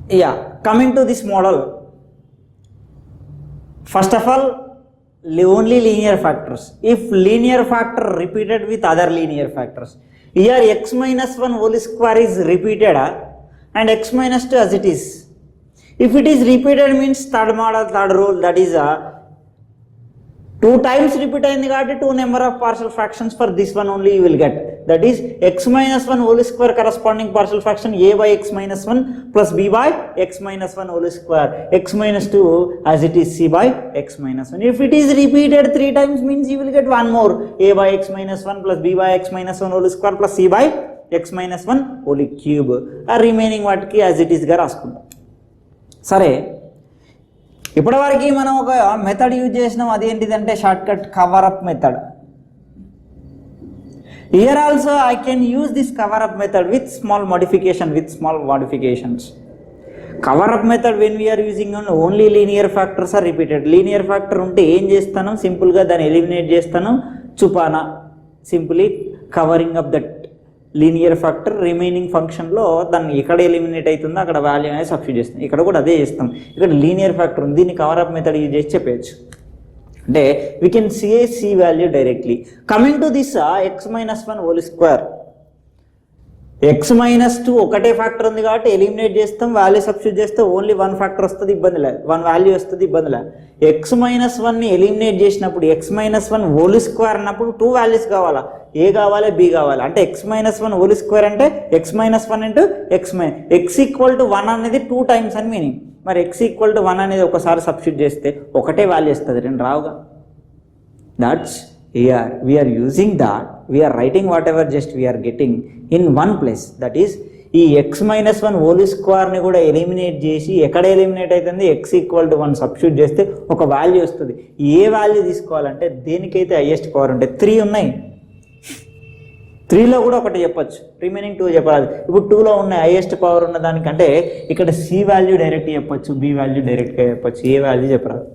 Yeah, coming to this model, first of all, only linear factors. If linear factor repeated with other linear factors, here x minus 1 whole square is repeated and x minus 2 as it is. If it is repeated means third model, third rule, that is 2 times repeat అయింది కాబట్టి 2 number of partial fractions for this one only you will get, that is x minus 1 whole square corresponding partial fraction a by x minus 1 plus b by x minus 1 whole square, x minus 2 as it is c by x minus 1. If it is repeated 3 times means you will get one more, a by x minus 1 plus b by x minus 1 whole square plus c by x minus 1 whole cube. ఆ remaining వాటికి as it is గా రాసుకుంటాం. సరే, ఇప్పటివరకు మనం ఒక method use చేసినాం, అదేంటిదంటే short cut cover up method. Here also I can use this cover up method with small modifications. Cover up method when we're using only linear factors are repeated. Linear factor ఉంటే ఏం చేస్తాను, సింపుల్గా దాన్ని eliminate చేస్తాను, చుపానా simply covering up that linear factor. Remaining ఫంక్షన్లో దాన్ని ఎక్కడ ఎలిమినేట్ అవుతుందో అక్కడ వాల్యూ అనేది సబ్స్టిట్యూట్ చేస్తాం. ఇక్కడ కూడా అదే చేస్తాం. ఇక్కడ లీనియర్ ఫ్యాక్టర్ ఉంది, దీన్ని కవర్ అప్ మెథడ్ యూజ్ చేసి చెప్పేయచ్చు. అంటే we can see value directly. Coming to this X minus 1 whole square, X minus 2 ఒకటే ఫ్యాక్టర్ ఉంది కాబట్టి ఎలిమినేట్ చేస్తాం, వాల్యూ సబ్స్టిట్యూట్ చేస్తే ఓన్లీ 1 ఫ్యాక్టర్ వస్తుంది, ఇబ్బంది లేదు, 1 వాల్యూ వస్తుంది, ఇబ్బంది లేదు. ఎక్స్ మైనస్ 1ని ఎలిమినేట్ చేసినప్పుడు ఎక్స్ మైనస్ 1 హోల్ స్క్వేర్ అన్నప్పుడు 2 వాల్యూస్ కావాలా, ఏ కావాలి బి కావాలి. అంటే ఎక్స్ మైనస్ 1 హోల్ స్క్వేర్ అంటే X minus 1 into X equal to 1 అనేది 2 టైమ్స్ అని మీనింగ్. మరి ఎక్స్ ఈక్వల్ టు 1 అనేది ఒకసారి సబ్స్టిట్యూట్ చేస్తే ఒకటే వాల్యూ వస్తుంది, 2 రావుగా. That's here we are using that, we are writing whatever just we are getting in one place, that is ఈ ఎక్స్ మైనస్ 1 హోల్ స్క్వేర్ని కూడా ఎలిమినేట్ చేసి ఎక్కడ ఎలిమినేట్ అవుతుంది, ఎక్స్ ఈక్వల్ టు 1 సబ్స్టిట్యూట్ చేస్తే ఒక వాల్యూ వస్తుంది. ఏ వాల్యూ తీసుకోవాలంటే దేనికైతే హైయెస్ట్ పవర్ ఉంటే 3 ఉన్నాయి, 3లో కూడా ఒకటి చెప్పచ్చు, రిమైనింగ్ 2 చెప్పాలి. ఇప్పుడు 2లో ఉన్నాయి హైయెస్ట్ పవర్ ఉన్న దానికంటే ఇక్కడ సి వాల్యూ డైరెక్ట్ చెప్పచ్చు, బి వాల్యూ డైరెక్ట్గా చెప్పచ్చు, ఏ వాల్యూ చెప్పరాదు.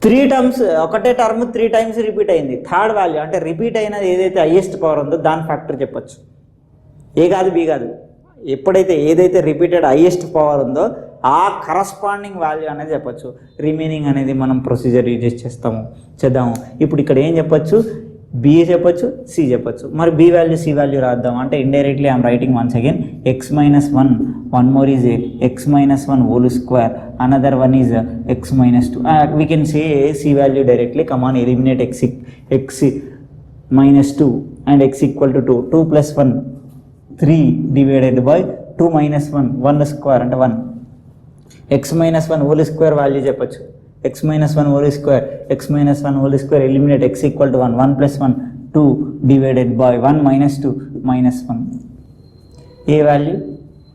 3 టర్మ్స్ ఒకటే టర్మ్ 3 టైమ్స్ రిపీట్ అయింది, థర్డ్ వాల్యూ అంటే రిపీట్ అయినది ఏదైతే హైయెస్ట్ పవర్ ఉందో దాని ఫ్యాక్టర్ చెప్పచ్చు, ఏ కాదు బి కాదు. ఎప్పుడైతే ఏదైతే రిపీటెడ్ హైయెస్ట్ పవర్ ఉందో ఆ కరస్పాండింగ్ వాల్యూ అనేది చెప్పచ్చు. రిమైనింగ్ అనేది మనం ప్రొసీజర్ యూజ్ చేసి చేద్దాము. ఇప్పుడు ఇక్కడ ఏం చెప్పచ్చు, బి చెప్పచ్చు, సి చెప్పచ్చు. మరి బి వాల్యూ సి వాల్యూ రాద్దాం అంటే indirectly I'm writing once again X minus 1, one more is x minus 1 whole square, another one is x minus 2. We can say c value directly. Come on, eliminate x minus 2 and x equal to 2. 2 plus 1 3 divided by 2 minus 1 1 square and 1. x minus 1 whole square value చెప్పచ్చు, x minus 1 whole square, x minus 1 whole square eliminate x equal to 1, 1 plus 1 2 divided by 1 minus 2 minus 1. A value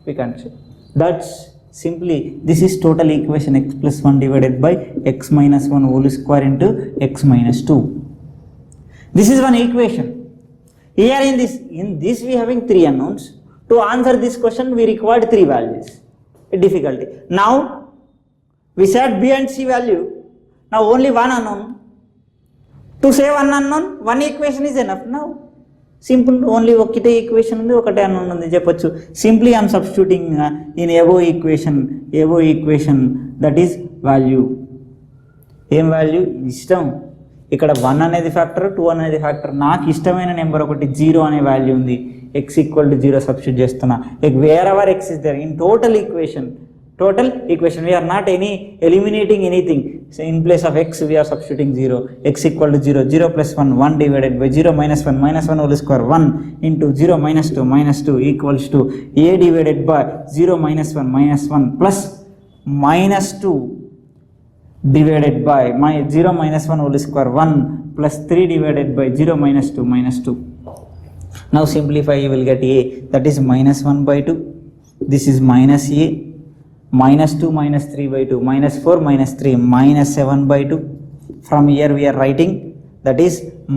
we can't say. That's simply, this is total equation x plus 1 divided by x minus 1 whole square into x minus 2. This is one equation. Here in this we having 3 unknowns. To answer this question we required 3 values. A difficulty. Now we set b and c value. Now only one unknown. To say one unknown, one equation is enough now. Simple, only ఒకటే equation ఉంది, ఒకటే unknown ఉంది చెప్పచ్చు. Simply I'm substituting in above equation that is value. ఏం value ఇష్టం, ఇక్కడ 1 అనేది factor, 2 అనేది ఫ్యాక్టర్. నాకు ఇష్టమైన నెంబర్ ఒకటి 0 అనే వాల్యూ ఉంది, ఎక్స్ ఈక్వల్ టు 0 సబ్స్టిట్యూట్ చేస్తున్నా. Wherever x is there in total equation we are not eliminating anything. So in place of x we are substituting 0, x equal to 0, 0 plus 1 divided by 0 minus 1 whole square 1 into 0 minus 2 equals to a divided by 0 minus 1 plus minus 2 divided by 0 minus 1 whole square 1 plus 3 divided by 0 minus 2. Now simplify, you will get a, that is minus 1 by 2, this is minus a, minus 2 minus 3 by 2, minus 4 minus 3, minus 7 by 2. From here we are writing, that is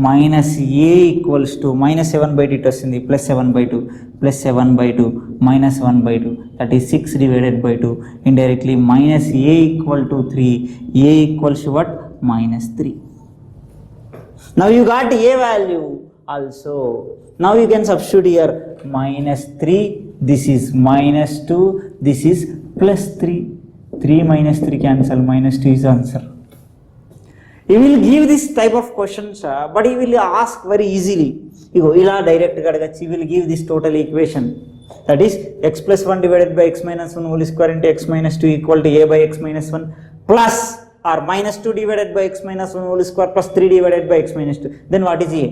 minus a equals to minus 7 by 2 వస్తుంది, plus 7 by 2, plus 7 by 2, minus 1 by 2, that is 6 divided by 2. Indirectly minus a equal to 3, a equals to what, minus 3. Now you got a value also. Now you can substitute here minus 3 this is minus 2, this is plus 3. 3 minus 3 cancel, minus 2 is answer. He will give this type of questions, but he will ask very easily. Ila direct gadagachi, he will give this total equation. That is x plus 1 divided by x minus 1 whole square into x minus 2 equal to a by x minus 1 plus or minus 2 divided by x minus 1 whole square plus 3 divided by x minus 2. Then what is a?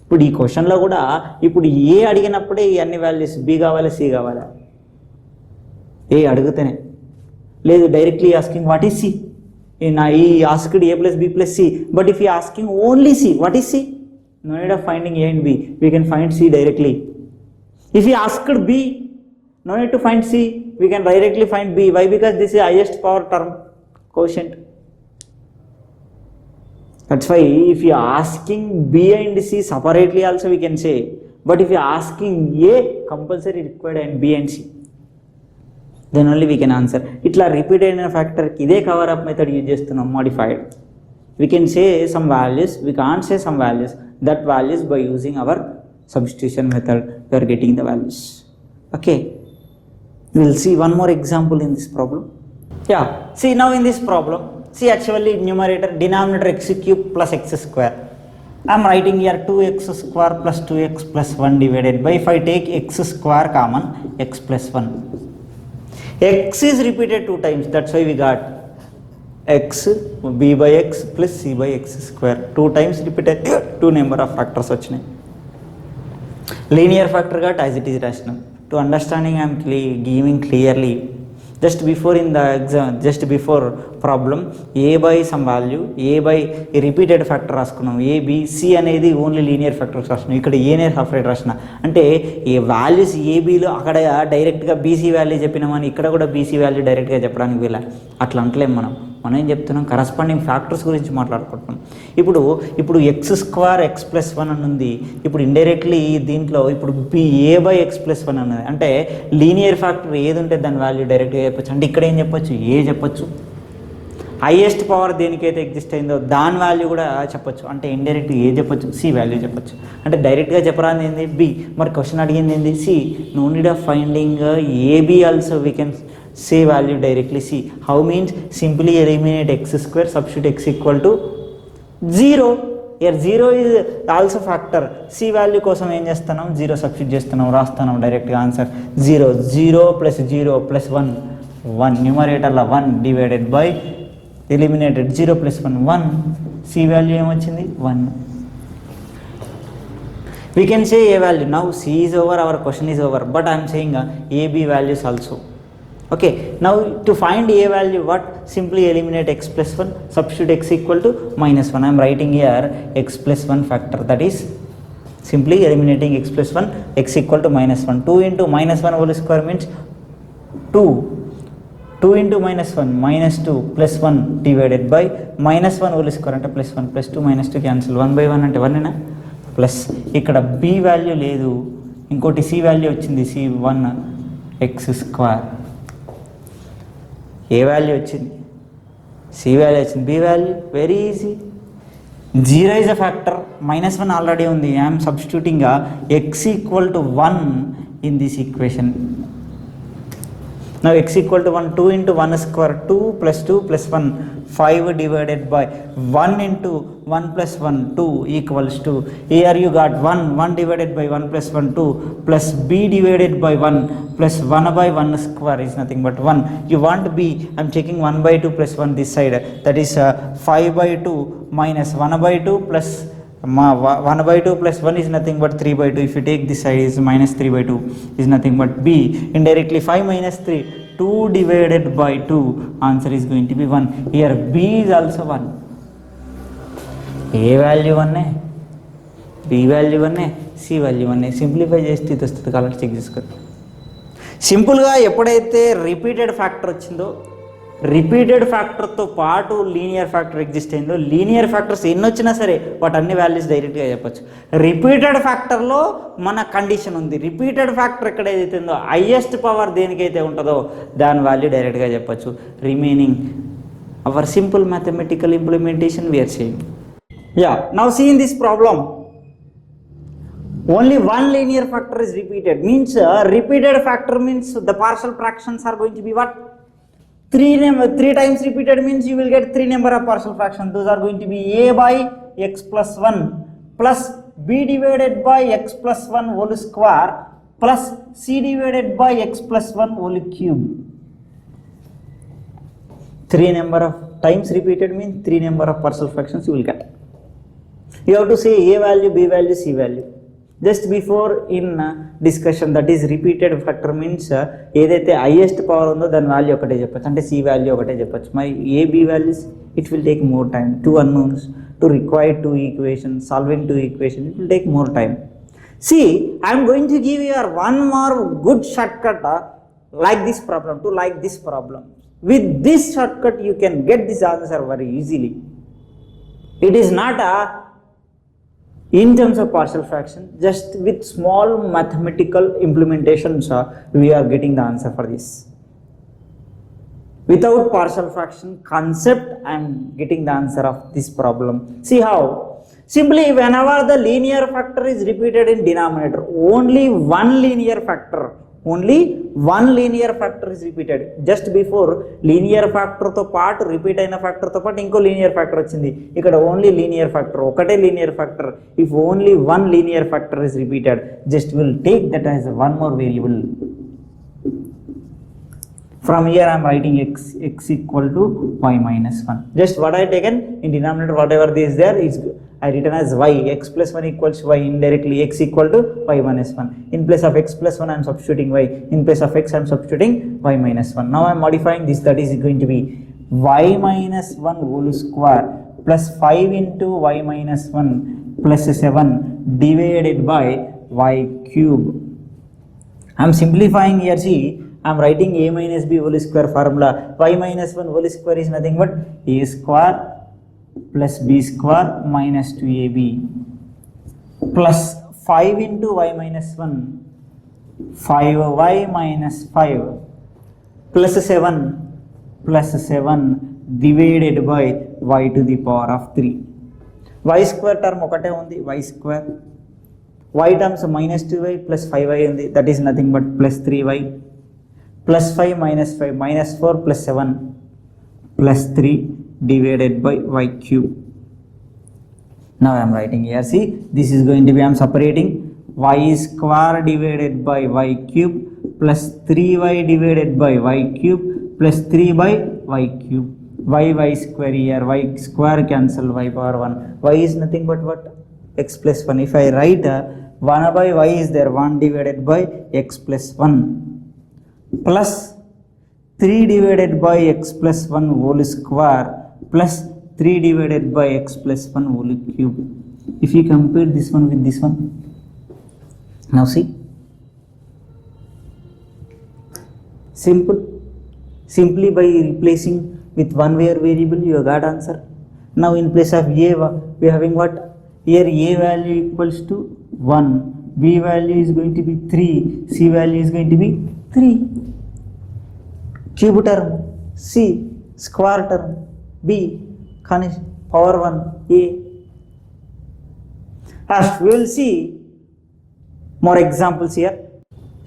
ఇప్పుడు ఈ క్వశ్చన్లో కూడా ఇప్పుడు ఏ అడిగినప్పుడే ఈ అన్ని values B కావాలి, C కావాలా? A అడిగితేనే లేదు. Directly asking what is C, he asked A plus B plus C. But if you asking only C, what is C? No need of finding A and B, we can find C directly. If he asked B, no need to find C, we can directly find B. Why? Because this is highest power term quotient. That's why if you are asking B and C separately also we can say. But if you are asking A, compulsory required and B and C, then only we can answer. Itla repeated factor ide cover up method use chestunam, modified. We can say some values, we can't say some values. That values by using our substitution method we are getting the values. Okay, we will see one more example in this problem. Yeah, see now in this problem, see actually numerator denominator x cube plus x square. I am writing here 2x square plus 2x plus 1 divided by, if I take x square common, x plus 1. X is repeated 2 times, that's why we got x b by x plus c by x square. 2 times repeated, 2 number of factors vachinayi. Linear factor got as it is rational. To understanding I am giving clearly. Just before in the exam, just before problem, a by some value, a by a repeated factor రాసుకున్నాం. a b c అనేది only linear factors రాసినాం. ఇక్కడ ఏనే separate రాసిన అంటే ఏ values ఏబీలో అక్కడ డైరెక్ట్గా BC value చెప్పినామని ఇక్కడ కూడా బీసీ వాల్యూ డైరెక్ట్గా చెప్పడానికి వీళ్ళ అట్లా అంటలేం. మనం ఏం చెప్తున్నాం, కరస్పాండింగ్ ఫ్యాక్టర్స్ గురించి మాట్లాడుకుంటున్నాం. ఇప్పుడు ఎక్స్ స్క్వేర్ ఎక్స్ ప్లస్ 1 అని ఉంది. ఇప్పుడు ఇండైరెక్ట్లీ దీంట్లో ఇప్పుడు ఏ బై ఎక్స్ ప్లస్ 1 అన్నది అంటే లీనియర్ ఫ్యాక్టర్ ఏది ఉంటే దాని వాల్యూ డైరెక్ట్గా చెప్పచ్చు. అంటే ఇక్కడ ఏం చెప్పచ్చు, ఏ చెప్పచ్చు. హైయెస్ట్ పవర్ దేనికైతే ఎగ్జిస్ట్ అయిందో దాని వాల్యూ కూడా చెప్పచ్చు. అంటే ఇండైరెక్ట్ ఏ చెప్పచ్చు, సి వాల్యూ చెప్పచ్చు. అంటే డైరెక్ట్గా చెప్పరాని ఏంది బి, మరి క్వశ్చన్ అడిగింది ఏంది C. No need of finding AB also we can say value directly C. How means simply eliminate x square, substitute x equal to 0. Here 0 is also factor. C value కోసం ఏం చేస్తున్నాం, 0 substitute చేస్తున్నాం, రాస్తున్నాం డైరెక్ట్గా answer 0. 0 plus 0 plus 1 1 న్యూమరేటర్లో 1 divided by eliminated 0 plus 1 1. C value ఏమొచ్చింది 1. We can say a value. Now C is over, our question is over, but I am saying a b values also. Okay, now to find a value, what? Simply eliminate x plus 1, substitute x equal to minus 1. I am writing here x plus 1 factor, that is simply eliminating x plus 1, x equal to minus 1. 2 into minus 1 whole square means 2. 2 into minus 1 minus 2 plus 1 divided by minus 1 whole square అంటే plus 1 plus 2 minus 2 cancel, 1 by 1 అంటే 1 ఏనా plus ఇక్కడ b value లేదు, ఇంకోటి c value వచ్చింది, c 1 x square. A value వచ్చింది, C value వచ్చింది, B value very easy. 0 is a factor, minus 1 already ఉంది. I'm substituting x equal to 1 in this equation. Now x equal to 1, 2 into 1 square, 2 plus 2 plus 1, 5 divided by 1 into 1 plus 1, 2 equals to, here you got 1 divided by 1 plus 1, 2 plus b divided by 1 plus 1 by 1 square is nothing but 1. You want b, I am checking 1 by 2 plus 1 this side, that is 5 by 2 minus 1 by 2 plus 1 by 2 plus 1 is nothing but 3 by 2. If you take this side is minus 3 by 2 is nothing but b. Indirectly 5 minus 3, 2 divided by 2, answer is going to be 1. Here b is also 1. a value 1, b value 1, c value 1. Simplify చేస్తే ఇది వస్తుంది, colour check చేసుకోండి. సింపుల్గా ఎప్పుడైతే repeated factor వచ్చిందో, repeated ఫ్యాక్టర్తో పాటు linear factor exist అయిందో, linear factors ఎన్ని వచ్చినా సరే వాటి అన్ని వాల్యూస్ డైరెక్ట్గా చెప్పచ్చు. రిపీటెడ్ ఫ్యాక్టర్లో మన కండిషన్ ఉంది, రిపీటెడ్ ఫ్యాక్టర్ ఎక్కడ ఏదైతే ఉందో హైయెస్ట్ పవర్ దేనికైతే ఉంటుందో దాని వాల్యూ డైరెక్ట్గా చెప్పచ్చు. Remaining our simple mathematical implementation we are saying. Yeah, now see in this problem Only one linear factor is repeated. Means repeated factor means the partial fractions are going to be what? 3 times repeated means you will get 3 number of partial fractions. Those are going to be a by x plus 1 plus b divided by x plus 1 whole square plus c divided by x plus 1 whole cube. 3 number of times repeated means 3 number of partial fractions you will get. You have to say a value, b value, c value. Just before in discussion, that is repeated factor means ఏదైతే highest power ఉందో దాని value ఒకటే చెప్పచ్చు, అంటే C value ఒకటే చెప్పచ్చు. మరి A B values it will take more time. 2 unknowns to require 2 equations, solving 2 equations, it will take more time. See, I am going to give you one more good shortcut like this problem, to like this problem. With this shortcut you can get this answer very easily. It is not in terms of partial fraction, just with small mathematical implementations we are getting the answer for this. Without partial fraction concept I am getting the answer of this problem. See how? Simply whenever the linear factor is repeated in denominator, only one linear factor is repeated. Just before linear factor తో పాటు repeat అయిన factor తో పాటు ఇంకో linear factor వచ్చింది. ఇక్కడ only linear factor, ఒకటే linear factor. If only one linear factor is repeated, just will take that as one more variable. From here I am writing x equal to y minus 1. Just what I taken in denominator, whatever is there is I written as y. X plus 1 equals y. Indirectly x equal to y minus 1. In place of x plus 1 I am substituting y. In place of x I am substituting y minus 1. Now I am modifying this, that is going to be y minus 1 whole square plus 5 into y minus 1 plus 7 divided by y cube. I am simplifying here. See, I am writing a minus b whole square formula. Y minus 1 whole square is nothing but a square plus b square minus 2ab plus 5 into y minus 1, 5y minus 5 plus 7 divided by y to the power of 3. Y square term ఒకటే ఉంది, y square. Y terms minus 2y plus 5y ఉంది, that is nothing but plus 3y. Plus 5 minus 5 minus 4 plus 7 plus 3 divided by y cube. Now I am writing here. See, this is going to be, I am separating y square divided by y cube plus 3y divided by y cube plus 3 by y cube. Y square here, y square cancel, y power 1. Y is nothing but what? X plus 1. If I write 1 by y is there, 1 divided by x plus 1. Plus 3 divided by x plus 1 whole square plus 3 divided by x plus 1 whole cube. If you compare this one with this one, now see, simple. Simply by replacing with one variable you got answer. Now in place of a we are having what? Here a value equals to 1, b value is going to be 3, c value is going to be 3. Cube term, c square term, b power 1, a. As we will see more examples here.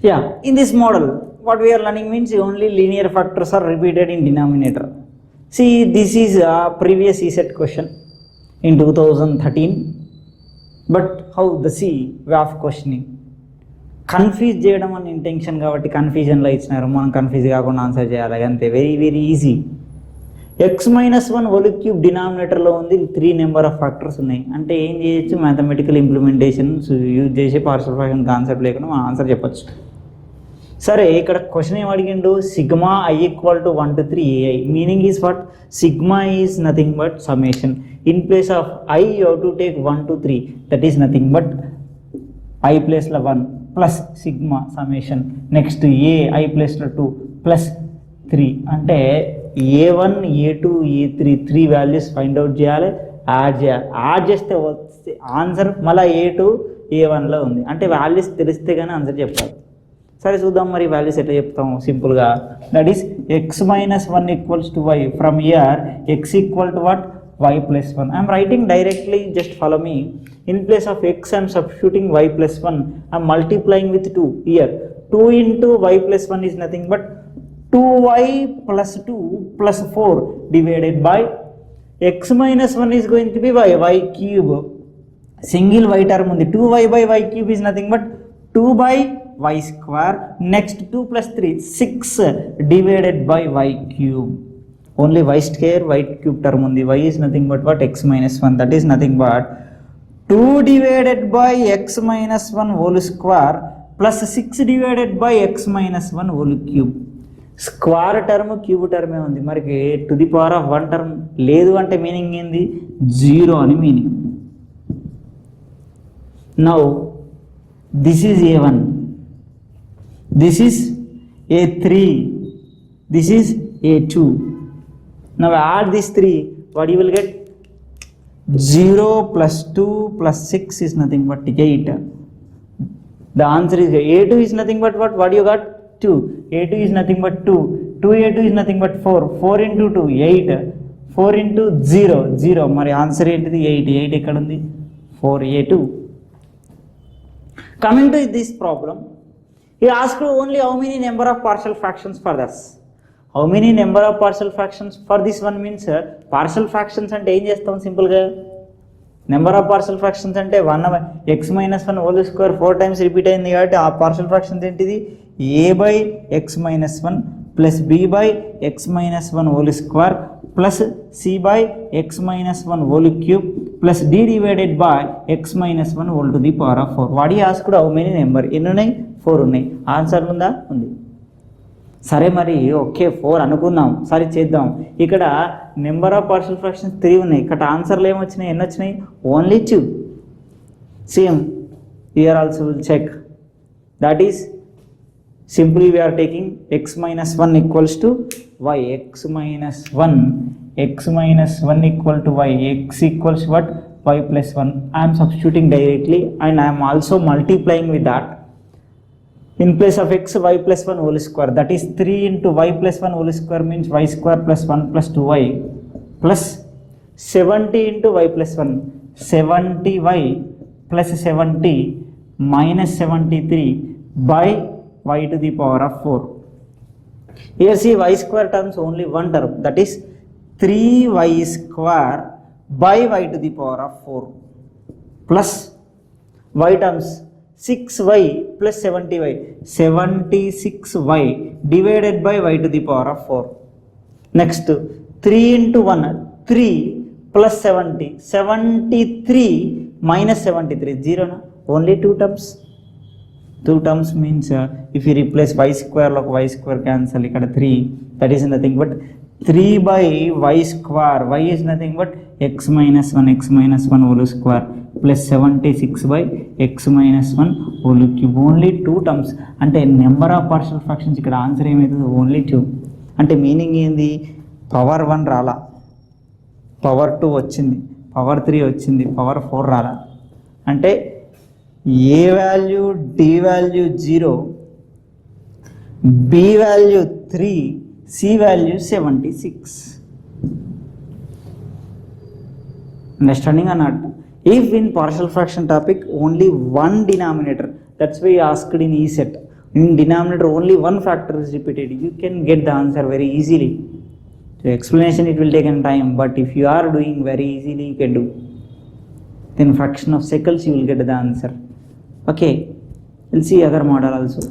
Yeah, in this model what we are learning means only linear factors are repeated in denominator. See, this is a previous ESET question in 2013, but how the way of questioning confuse చేయడం అని intention కాబట్టి కన్ఫ్యూజన్లో ఇచ్చినారు, మనం confuse కాకుండా answer చేయాలి అంతే. Very very easy. X minus 1 whole cube డినామినేటర్లో ఉంది, 3 నెంబర్ ఆఫ్ ఫ్యాక్టర్స్ ఉన్నాయి. అంటే ఏం చేయొచ్చు? మ్యాథమెటికల్ ఇంప్లిమెంటేషన్స్ యూజ్ చేసి పార్షల్ ఫ్రాక్షన్ కాన్సెప్ట్ లేకుండా మనం ఆన్సర్ చెప్పచ్చు. సరే, ఇక్కడ క్వశ్చన్ ఏం అడిగిండు? Sigma i equal to 1 to 3 a i. Meaning is what? Sigma is nothing but summation. In place of i you have to take 1 to 3, that is nothing but I ప్లేస్లో 1 plus sigma summation. Next A I ప్లేస్లో 2 plus 3. అంటే A1 A2 A3 3 values find out చేయాలి, add చేయాలి. Add చేస్తే వస్తే answer మళ్ళీ A2 A1లో ఉంది. అంటే వాల్యూస్ తెలిస్తే కానీ ఆన్సర్ చెప్పాలి. సరే చూద్దాం మరి వాల్యూస్ ఎట్లా చెప్తాము సింపుల్గా. That is x minus 1 equals to y. From here x equal to what? y plus 1. I am writing directly, just follow me. In place of x, I am substituting y plus 1. I am multiplying with 2 here. 2 into y plus 1 is nothing but 2y plus 2 plus 4 divided by x minus 1 is going to be y cube. Single y term ఉంది. 2y by y cube is nothing but 2 by y square. Next 2 plus 3 6 divided by y cube. Only y square y cube term ఉంది. Y is nothing but what? X minus 1. That is nothing but 2 divided by x minus 1 whole square plus 6 divided by x minus 1 whole cube. Square term cube టర్మే ఉంది, మరికి to the power of 1 term లేదు అంటే meaning ఏంది? 0 అని meaning. Now this is a1, this is a3, this is a2. Now add this 3, what you will get? 0 plus 2 plus 6 is nothing but 8. The answer is a2 is nothing but what you got? 2. a2 is nothing but 2. 2a2 is nothing but 4. 4 into 2 8. 4 into 0 0. మరి answer ఏంటిది? 8. 8 ఎక్కడ ఉంది? 4a2. Coming to this problem, he asked only how many number of partial fractions for this. How many number of partial fractions for this one means partial fractions అంటే ఏం చేస్తాం? సింపుల్గా number of partial fractions అంటే 1 x minus 1 whole square 4 times repeat అయింది కాబట్టి ఆ partial fractions ఏంటిది? a by x minus 1 plus b by x minus 1 whole square plus c by x minus 1 whole cube plus d divided by x minus 1 whole to the power of 4. వాడి ఆస్కుడు how many number ఎన్ని ఉన్నాయి? 4 ఉన్నాయి. Answer ఉందా? ఉంది. సరే మరి okay 4 అనుకుందాం, సరే చేద్దాం. ఇక్కడ నెంబర్ ఆఫ్ పార్షల్ ఫ్రాక్షన్స్ 3 ఉన్నాయి. ఇక్కడ ఆన్సర్లు ఏమొచ్చినాయి? ఎన్ని వచ్చినాయి? Only 2. Same here also will check. That is simply we are taking x minus 1 equals to y. x minus 1 equal to y. x equals what? y plus 1. I am substituting directly and I am also multiplying with that. In place of x, y plus 1 whole square, that is 3 into y plus 1 whole square means y square plus 1 plus 2y plus 70 into y plus 1, 70y plus 70 minus 73 by y to the power of 4. Here see y square terms only one term, that is 3y square by y to the power of 4 plus y terms 6y plus 70y, 76y divided by y to the power of 4. Next 3 into 1 3 plus 70, 73 minus 73, 0 na? Only 2 terms. 2 terms means if you replace y square like y square cancel ikkada 3, that is nothing but 3 by y square. Y is nothing but x minus 1 whole square plus 76 by x minus 1 whole cube. Only 2 terms. అంటే number of partial fractions ఇక్కడ answer ఏమవుతుంది? Only 2. అంటే meaning ఏంది? Power 1 రాలా, power 2 వచ్చింది, power 3 వచ్చింది, power 4 రాలా. అంటే a value, d value 0, b value 3, c value 76. Understanding or not? If in partial fraction topic only one denominator, that's why I asked in E set, in denominator only one factor is repeated, you can get the answer very easily. So explanation it will take some time, but if you are doing very easily you can do. Then fraction of seconds you will get the answer. Okay, we'll see other model also.